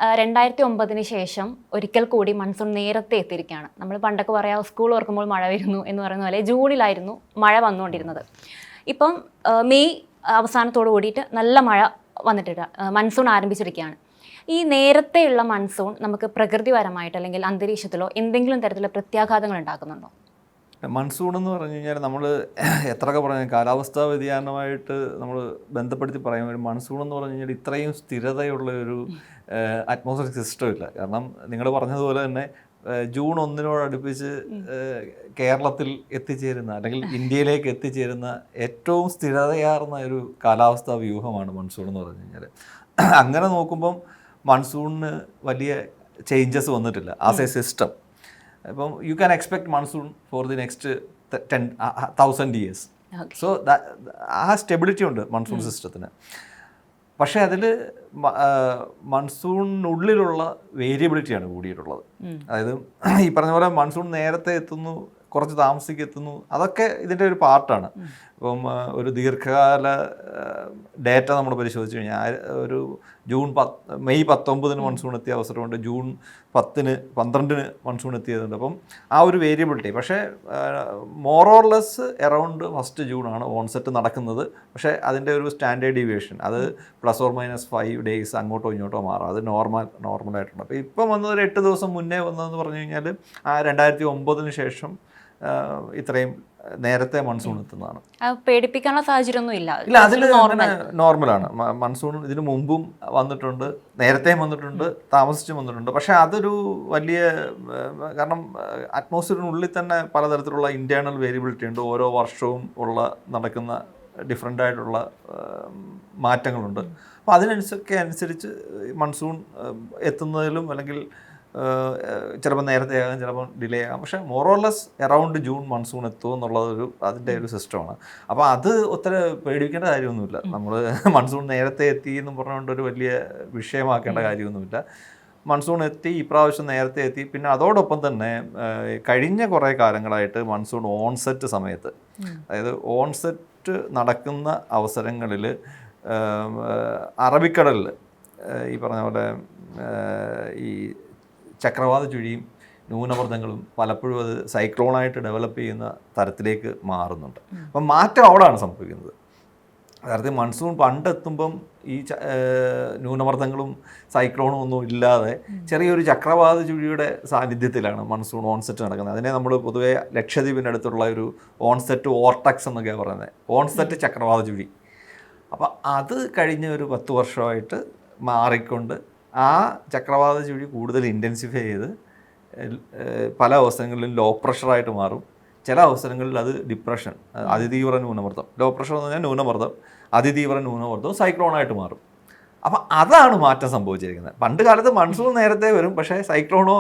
2009 ശേഷം ഒരിക്കൽ കൂടി മൺസൂൺ നേരത്തെ എത്തിയിരിക്കുകയാണ്. നമ്മൾ പണ്ടൊക്കെ പറയാം സ്കൂൾ ഓർക്കുമ്പോൾ മഴ വരുന്നു എന്ന് പറയുന്ന പോലെ ജൂണിലായിരുന്നു മഴ വന്നുകൊണ്ടിരുന്നത്. ഇപ്പം മെയ് അവസാനത്തോടു കൂടിയിട്ട് നല്ല മഴ വന്നിട്ടില്ല, മൺസൂൺ ആരംഭിച്ചിരിക്കുകയാണ്. ഈ നേരത്തെയുള്ള മൺസൂൺ നമുക്ക് പ്രകൃതിപരമായിട്ട് അല്ലെങ്കിൽ അന്തരീക്ഷത്തിലോ എന്തെങ്കിലും തരത്തിലുള്ള പ്രത്യാഘാതങ്ങൾ ഉണ്ടാക്കുന്നുണ്ടോ? മൺസൂൺ എന്ന് പറഞ്ഞു കഴിഞ്ഞാൽ നമ്മൾ എത്രയൊക്കെ പറഞ്ഞാൽ കാലാവസ്ഥാ വ്യതിയാനമായിട്ട് നമ്മൾ ബന്ധപ്പെടുത്തി പറയുമ്പോൾ മൺസൂൺ എന്ന് പറഞ്ഞു കഴിഞ്ഞാൽ ഇത്രയും സ്ഥിരതയുള്ള ഒരു അറ്റ്മോസ്ഫിയറിക് സിസ്റ്റം ഇല്ല. കാരണം നിങ്ങൾ പറഞ്ഞതുപോലെ തന്നെ ജൂൺ 1 കേരളത്തിൽ എത്തിച്ചേരുന്ന അല്ലെങ്കിൽ ഇന്ത്യയിലേക്ക് എത്തിച്ചേരുന്ന ഏറ്റവും സ്ഥിരതയാർന്ന ഒരു കാലാവസ്ഥാ വ്യൂഹമാണ് മൺസൂൺ എന്ന് പറഞ്ഞു കഴിഞ്ഞാൽ. അങ്ങനെ നോക്കുമ്പം മൺസൂണിന് വലിയ ചേഞ്ചസ് വന്നിട്ടില്ല ആസ് എ സിസ്റ്റം. അപ്പം you can expect monsoon for the next 10,000 years. So ആ സ്റ്റെബിലിറ്റി ഉണ്ട് മൺസൂൺ സിസ്റ്റത്തിന്. പക്ഷേ അതിൽ മൺസൂണിനുള്ളിലുള്ള വേരിയബിലിറ്റിയാണ് കൂടിയിട്ടുള്ളത്. അതായത് ഈ പറഞ്ഞ പോലെ മൺസൂൺ നേരത്തെ എത്തുന്നു, കുറച്ച് താമസിക്ക് എത്തുന്നു, അതൊക്കെ ഇതിൻ്റെ ഒരു പാർട്ടാണ്. ഇപ്പം ഒരു ദീർഘകാല ഡേറ്റ നമ്മൾ പരിശോധിച്ച് കഴിഞ്ഞാൽ ഒരു മെയ് 19 മൺസൂൺ എത്തിയ അവസരമുണ്ട്, ജൂൺ 12 മൺസൂൺ എത്തിയതുണ്ട്. അപ്പം ആ ഒരു വേരിയബിലിറ്റി. പക്ഷേ മോറോർലെസ് അറൗണ്ട് 1 ജൂണാണ് ഓൺസെറ്റ് നടക്കുന്നത്. പക്ഷേ അതിൻ്റെ ഒരു സ്റ്റാൻഡേർഡ് ഡീവിയേഷൻ അത് ±5 days അങ്ങോട്ടോ ഇങ്ങോട്ടോ മാറാം. അത് നോർമലായിട്ടുണ്ട്. അപ്പോൾ ഇപ്പം വന്നത് ഒരു 8 ദിവസം മുന്നേ വന്നതെന്ന് പറഞ്ഞു കഴിഞ്ഞാൽ ആ 2009 ശേഷം ഇത്രയും നേരത്തെ മൺസൂൺ എത്തുന്നതാണ്. പേടിപ്പിക്കാനുള്ള സാഹചര്യമൊന്നും ഇല്ല. അതിൽ നോർമലാണ്. മൺസൂൺ ഇതിനു മുമ്പും വന്നിട്ടുണ്ട്, നേരത്തെയും വന്നിട്ടുണ്ട്, താമസിച്ചും വന്നിട്ടുണ്ട്. പക്ഷേ അതൊരു വലിയ കാരണം അറ്റ്മോസ്ഫിയറിനുള്ളിൽ തന്നെ പലതരത്തിലുള്ള ഇൻറ്റേർണൽ വേരിയബിലിറ്റി ഉണ്ട്. ഓരോ വർഷവും നടക്കുന്ന ഡിഫറെൻ്റ് ആയിട്ടുള്ള മാറ്റങ്ങളുണ്ട്. അപ്പോൾ അനുസരിച്ച് മൺസൂൺ എത്തുന്നതിലും അല്ലെങ്കിൽ ചിലപ്പോൾ നേരത്തെ ആകാം, ചിലപ്പോൾ ഡിലേ ആകാം. പക്ഷേ മോറോർലെസ് അറൗണ്ട് ജൂൺ മൺസൂൺ എത്തും എന്നുള്ളത് അതിൻ്റെ ഒരു സിസ്റ്റമാണ്. അപ്പോൾ അത് ഒത്തിരി പേടിക്കേണ്ട കാര്യമൊന്നുമില്ല. നമ്മൾ മൺസൂൺ നേരത്തെ എത്തി എന്ന് പറഞ്ഞുകൊണ്ട് ഒരു വലിയ വിഷയമാക്കേണ്ട കാര്യമൊന്നുമില്ല. മൺസൂൺ എത്തി, ഇപ്രാവശ്യം നേരത്തെ എത്തി. പിന്നെ അതോടൊപ്പം തന്നെ കഴിഞ്ഞ കുറേ കാലങ്ങളായിട്ട് മൺസൂൺ ഓൺസെറ്റ് സമയത്ത്, അതായത് ഓൺസെറ്റ് നടക്കുന്ന അവസരങ്ങളിൽ അറബിക്കടലിൽ ഈ പറഞ്ഞ പോലെ ഈ ചക്രവാത ചുഴിയും ന്യൂനമർദ്ദങ്ങളും പലപ്പോഴും അത് സൈക്ലോണായിട്ട് ഡെവലപ്പ് ചെയ്യുന്ന തരത്തിലേക്ക് മാറുന്നുണ്ട്. അപ്പം മാറ്റം അവിടെയാണ് സംഭവിക്കുന്നത്. അതായത് മൺസൂൺ പണ്ടെത്തുമ്പം ഈ ന്യൂനമർദ്ദങ്ങളും സൈക്ലോണും ഒന്നും ഇല്ലാതെ ചെറിയൊരു ചക്രവാത ചുഴിയുടെ സാന്നിധ്യത്തിലാണ് മൺസൂൺ ഓൺസെറ്റ് നടക്കുന്നത്. അതിനെ നമ്മൾ പൊതുവെ ലക്ഷദ്വീപിൻ്റെ അടുത്തുള്ള ഒരു ഓൺസെറ്റ് ഓർട്ടക്സ് എന്നൊക്കെയാണ് പറയുന്നത്, ഓൺസെറ്റ് ചക്രവാത ചുഴി. അപ്പം അത് കഴിഞ്ഞ ഒരു 10 വർഷമായിട്ട് മാറിക്കൊണ്ട് ആ ചക്രവാത ചുഴി കൂടുതൽ ഇൻറ്റൻസിഫൈ ചെയ്ത് പല അവസരങ്ങളിലും ലോ പ്രഷറായിട്ട് മാറും. ചില അവസരങ്ങളിൽ അത് ഡിപ്രഷൻ, അതിതീവ്ര ന്യൂനമർദ്ദം, ലോ പ്രഷർ എന്ന് പറഞ്ഞാൽ ന്യൂനമർദ്ദം, അതിതീവ്ര ന്യൂനമർദ്ദവും സൈക്ലോണായിട്ട് മാറും. അപ്പം അതാണ് മാറ്റം സംഭവിച്ചിരിക്കുന്നത്. പണ്ട് കാലത്ത് മൺസൂൺ നേരത്തെ വരും, പക്ഷേ സൈക്ലോണോ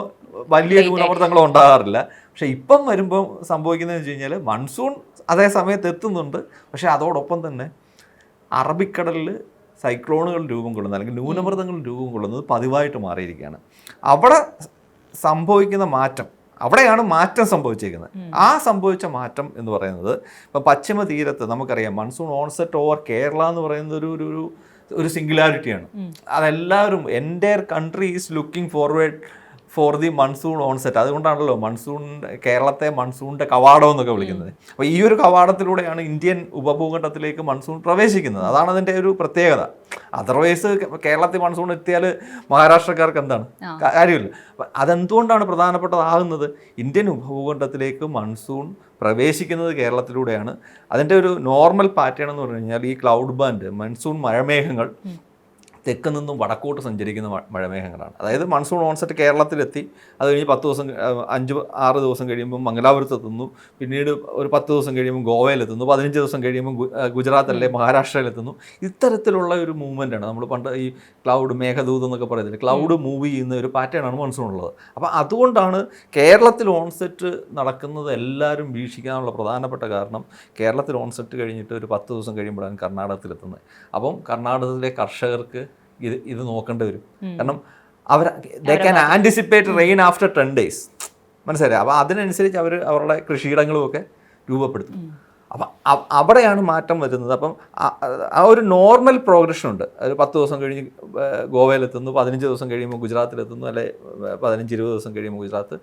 വലിയ ന്യൂനമർദ്ദങ്ങളോ ഉണ്ടാകാറില്ല. പക്ഷേ ഇപ്പം വരുമ്പം സംഭവിക്കുന്നതെന്ന് വെച്ച് കഴിഞ്ഞാൽ മൺസൂൺ അതേ സമയത്ത് എത്തുന്നുണ്ട്, പക്ഷേ അതോടൊപ്പം തന്നെ അറബിക്കടലിൽ സൈക്ലോണുകൾ രൂപം കൊള്ളുന്നത് അല്ലെങ്കിൽ ന്യൂനമർദ്ദങ്ങൾ രൂപം കൊള്ളുന്നത് പതിവായിട്ട് മാറിയിരിക്കുകയാണ്. അവിടെ സംഭവിക്കുന്ന മാറ്റം, അവിടെയാണ് മാറ്റം സംഭവിച്ചിരിക്കുന്നത്. ആ സംഭവിച്ച മാറ്റം എന്ന് പറയുന്നത് ഇപ്പം പശ്ചിമ തീരത്ത് നമുക്കറിയാം മൺസൂൺ ഓൺസെറ്റ് ഓവർ കേരള എന്ന് പറയുന്നത് ഒരു സിംഗുലാരിറ്റിയാണ്. അതെല്ലാവരും entire country is looking forward for the monsoon onset. അതുകൊണ്ടാണല്ലോ കേരളത്തെ മൺസൂണിൻ്റെ കവാടം എന്നൊക്കെ വിളിക്കുന്നത്. അപ്പോൾ ഈ ഒരു കവാടത്തിലൂടെയാണ് ഇന്ത്യൻ ഉപഭൂഖണ്ഡത്തിലേക്ക് മൺസൂൺ പ്രവേശിക്കുന്നത്. അതാണ് അതിൻ്റെ ഒരു പ്രത്യേകത. അതർവൈസ് കേരളത്തിൽ മൺസൂൺ എത്തിയാൽ മഹാരാഷ്ട്രക്കാർക്ക് എന്താണ് കാര്യമില്ല. അതെന്തുകൊണ്ടാണ് പ്രധാനപ്പെട്ടതാകുന്നത്? ഇന്ത്യൻ ഉപഭൂഖണ്ഡത്തിലേക്ക് മൺസൂൺ പ്രവേശിക്കുന്നത് കേരളത്തിലൂടെയാണ്. അതിൻ്റെ ഒരു നോർമൽ പാറ്റേൺ എന്ന് പറഞ്ഞു കഴിഞ്ഞാൽ ഈ ക്ലൗഡ് ബാൻഡ്, മൺസൂൺ മഴമേഘങ്ങൾ തെക്ക് നിന്നും വടക്കോട്ട് സഞ്ചരിക്കുന്ന മഴമേഘങ്ങളാണ്. അതായത് മൺസൂൺ ഓൺസെറ്റ് കേരളത്തിലെത്തി, അത് കഴിഞ്ഞ് 5-6 ദിവസം കഴിയുമ്പോൾ മംഗലാപുരത്തെത്തുന്നു, പിന്നീട് ഒരു 10 ദിവസം കഴിയുമ്പോൾ ഗോവയിലെത്തുന്നു, 15 ദിവസം കഴിയുമ്പോൾ ഗുജറാത്തല്ലേ മഹാരാഷ്ട്രയിലെത്തുന്നു. ഇത്തരത്തിലുള്ള ഒരു മൂവ്മെൻറ്റാണ് നമ്മൾ പണ്ട് ഈ ക്ലൗഡ് മേഘദൂത് എന്നൊക്കെ പറയുന്നത്. ക്ലൗഡ് മൂവ് ചെയ്യുന്ന ഒരു പാറ്റേണാണ് മൺസൂൺ ഉള്ളത്. അപ്പോൾ അതുകൊണ്ടാണ് കേരളത്തിൽ ഓൺസെറ്റ് നടക്കുന്നത് എല്ലാവരും വീക്ഷിക്കാനുള്ള പ്രധാനപ്പെട്ട കാരണം കേരളത്തിൽ ഓൺസെറ്റ് കഴിഞ്ഞിട്ട് ഒരു 10 ദിവസം കഴിയുമ്പോഴാണ് കർണാടകത്തിലെത്തുന്നത്. അപ്പം കർണാടകത്തിലെ കർഷകർക്ക് ഇത് നോക്കേണ്ടി വരും. കാരണം they can anticipate rain after 10 days. മനസ്സിലായി? അപ്പോൾ അതിനനുസരിച്ച് അവരുടെ കൃഷിയിടങ്ങളുമൊക്കെ രൂപപ്പെടുത്തും. അപ്പം അവിടെയാണ് മാറ്റം വരുന്നത്. അപ്പം ആ ഒരു നോർമൽ പ്രോഗ്രഷൻ ഉണ്ട്. ഒരു 10 ദിവസം കഴിഞ്ഞ് ഗോവയിലെത്തുന്നു, 15 ദിവസം കഴിയുമ്പോൾ ഗുജറാത്തിലെത്തുന്നു, അല്ലെ 15-20 ദിവസം കഴിയുമ്പോൾ ഗുജറാത്ത്.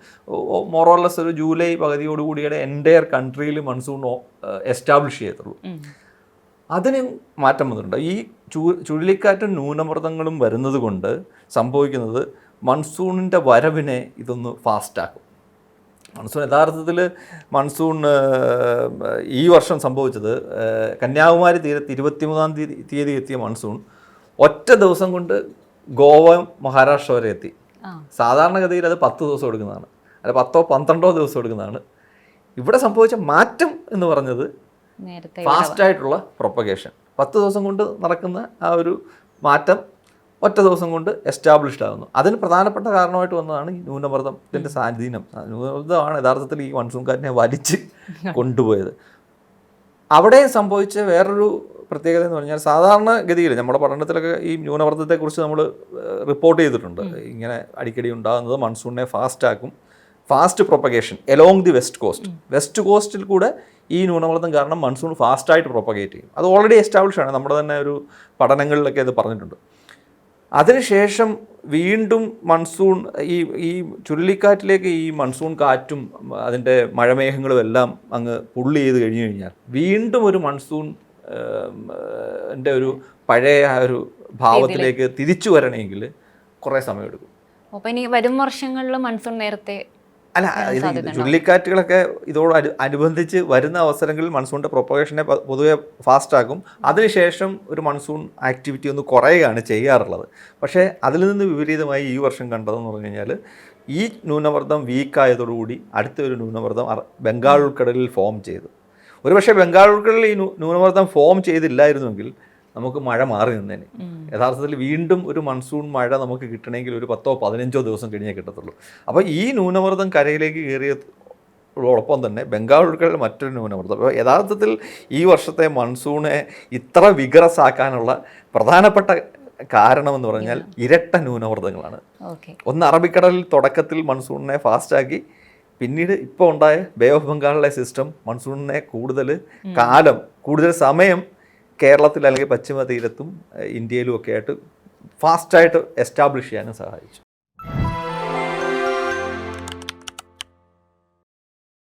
മോറോർലെസ് ഒരു ജൂലൈ പകുതിയോടുകൂടിയുടെ എൻ്റയർ കൺട്രിയിൽ മൺസൂൺ എസ്റ്റാബ്ലിഷ് ചെയ്യത്തുള്ളൂ. അതിന് മാറ്റം വന്നിട്ടുണ്ട്. ഈ ചുഴലിക്കാറ്റും ന്യൂനമർദ്ദങ്ങളും വരുന്നത് കൊണ്ട് സംഭവിക്കുന്നത് മൺസൂണിൻ്റെ വരവിനെ ഇതൊന്ന് ഫാസ്റ്റാക്കും. മൺസൂൺ യഥാർത്ഥത്തിൽ ഈ വർഷം സംഭവിച്ചത് കന്യാകുമാരി തീരത്ത് 23-ാം തീയതി എത്തിയ മൺസൂൺ ഒറ്റ ദിവസം കൊണ്ട് ഗോവ മഹാരാഷ്ട്ര വരെ എത്തി. സാധാരണഗതിയിൽ അത് 10 ദിവസം എടുക്കുന്നതാണ്, അല്ല 10-12 ദിവസം എടുക്കുന്നതാണ്. ഇവിടെ സംഭവിച്ച മാറ്റം എന്ന് പറഞ്ഞത് ഫാസ്റ്റായിട്ടുള്ള പ്രൊപ്പഗേഷൻ. 10 ദിവസം കൊണ്ട് നടക്കുന്ന ആ ഒരു മാറ്റം ഒറ്റ ദിവസം കൊണ്ട് എസ്റ്റാബ്ലിഷ്ഡ് ആകുന്നു. അതിന് പ്രധാനപ്പെട്ട കാരണമായിട്ട് വന്നതാണ് ഈ ന്യൂനമർദ്ദത്തിൻ്റെ സ്വാധീനം. ന്യൂനമർദ്ദമാണ് യഥാർത്ഥത്തിൽ ഈ മൺസൂൺ കാറ്റിനെ വലിച്ച് കൊണ്ടുപോയത്. അവിടെ സംഭവിച്ച വേറൊരു പ്രത്യേകത എന്ന് പറഞ്ഞാൽ, സാധാരണഗതിയിൽ നമ്മുടെ പഠനത്തിലൊക്കെ ഈ ന്യൂനമർദ്ദത്തെക്കുറിച്ച് നമ്മൾ റിപ്പോർട്ട് ചെയ്തിട്ടുണ്ട്. ഇങ്ങനെ അടിക്കടി ഉണ്ടാകുന്നത് മൺസൂണിനെ ഫാസ്റ്റാക്കും. Fast propagation along the west കോസ്റ്റിൽ കൂടെ ഈ ന്യൂനമർദ്ദം കാരണം മൺസൂൺ ഫാസ്റ്റായിട്ട് പ്രൊപ്പഗേറ്റ് ചെയ്യും. അത് ഓൾറെഡി എസ്റ്റാബ്ലിഷ് ആണ്, നമ്മുടെ തന്നെ ഒരു പഠനങ്ങളിലൊക്കെ അത് പറഞ്ഞിട്ടുണ്ട്. അതിനുശേഷം വീണ്ടും മൺസൂൺ ഈ ചുഴലിക്കാറ്റിലേക്ക് ഈ മൺസൂൺ കാറ്റും അതിൻ്റെ മഴമേഘങ്ങളും എല്ലാം അങ്ങ് പുള്ളി ചെയ്ത് കഴിഞ്ഞു കഴിഞ്ഞാൽ വീണ്ടും ഒരു മൺസൂൺ എൻ്റെ ഒരു പഴയ ആ ഒരു ഭാവത്തിലേക്ക് തിരിച്ചു വരണമെങ്കിൽ കുറേ സമയമെടുക്കും. അപ്പോൾ ഇനി വരും വർഷങ്ങളിൽ മൺസൂൺ നേരത്തെ അല്ല, ഇത് ചുഴലിക്കാറ്റുകളൊക്കെ ഇതോട് അനുബന്ധിച്ച് വരുന്ന അവസരങ്ങളിൽ മൺസൂണിൻ്റെ പ്രൊപ്പഗേഷനെ പൊതുവെ ഫാസ്റ്റാക്കും. അതിനുശേഷം ഒരു മൺസൂൺ ആക്ടിവിറ്റി ഒന്ന് കുറയുകയാണ് ചെയ്യാറുള്ളത്. പക്ഷേ അതിൽ നിന്ന് വിപരീതമായി ഈ വർഷം കണ്ടതെന്ന് പറഞ്ഞു കഴിഞ്ഞാൽ, ഈ ന്യൂനമർദ്ദം വീക്കായതോടുകൂടി അടുത്തൊരു ന്യൂനമർദ്ദം ബംഗാൾ ഉൾക്കടലിൽ ഫോം ചെയ്തു. ഒരുപക്ഷെ ബംഗാൾ ഉൾക്കടലിൽ ഈ ന്യൂനമർദ്ദം ഫോം ചെയ്തില്ലായിരുന്നുവെങ്കിൽ നമുക്ക് മഴ മാറി നിന്നേനെ. യഥാർത്ഥത്തിൽ വീണ്ടും ഒരു മൺസൂൺ മഴ നമുക്ക് കിട്ടണമെങ്കിൽ ഒരു 10-15 ദിവസം കഴിഞ്ഞേ കിട്ടത്തുള്ളൂ. അപ്പോൾ ഈ ന്യൂനമർദ്ദം കരയിലേക്ക് കയറിയതോടൊപ്പം തന്നെ ബംഗാൾ ഉൾക്കടലിൽ മറ്റൊരു ന്യൂനമർദ്ദം. അപ്പോൾ യഥാർത്ഥത്തിൽ ഈ വർഷത്തെ മൺസൂണെ ഇത്ര വിഗ്രസ് ആക്കാനുള്ള പ്രധാനപ്പെട്ട കാരണമെന്ന് പറഞ്ഞാൽ ഇരട്ട ന്യൂനമർദ്ദങ്ങളാണ്. ഒന്ന് അറബിക്കടലിൽ തുടക്കത്തിൽ മൺസൂണിനെ ഫാസ്റ്റാക്കി, പിന്നീട് ഇപ്പോൾ ഉണ്ടായ ബേ ഓഫ് ബംഗാളിലെ സിസ്റ്റം മൺസൂണിനെ കൂടുതൽ സമയം കേരളത്തിൽ അല്ലെങ്കിൽ പശ്ചിമ തീരത്തും ഇന്ത്യയിലും ഒക്കെ ആയിട്ട് ഫാസ്റ്റായിട്ട് എസ്റ്റാബ്ലിഷ് ചെയ്യാനും സഹായിച്ചു.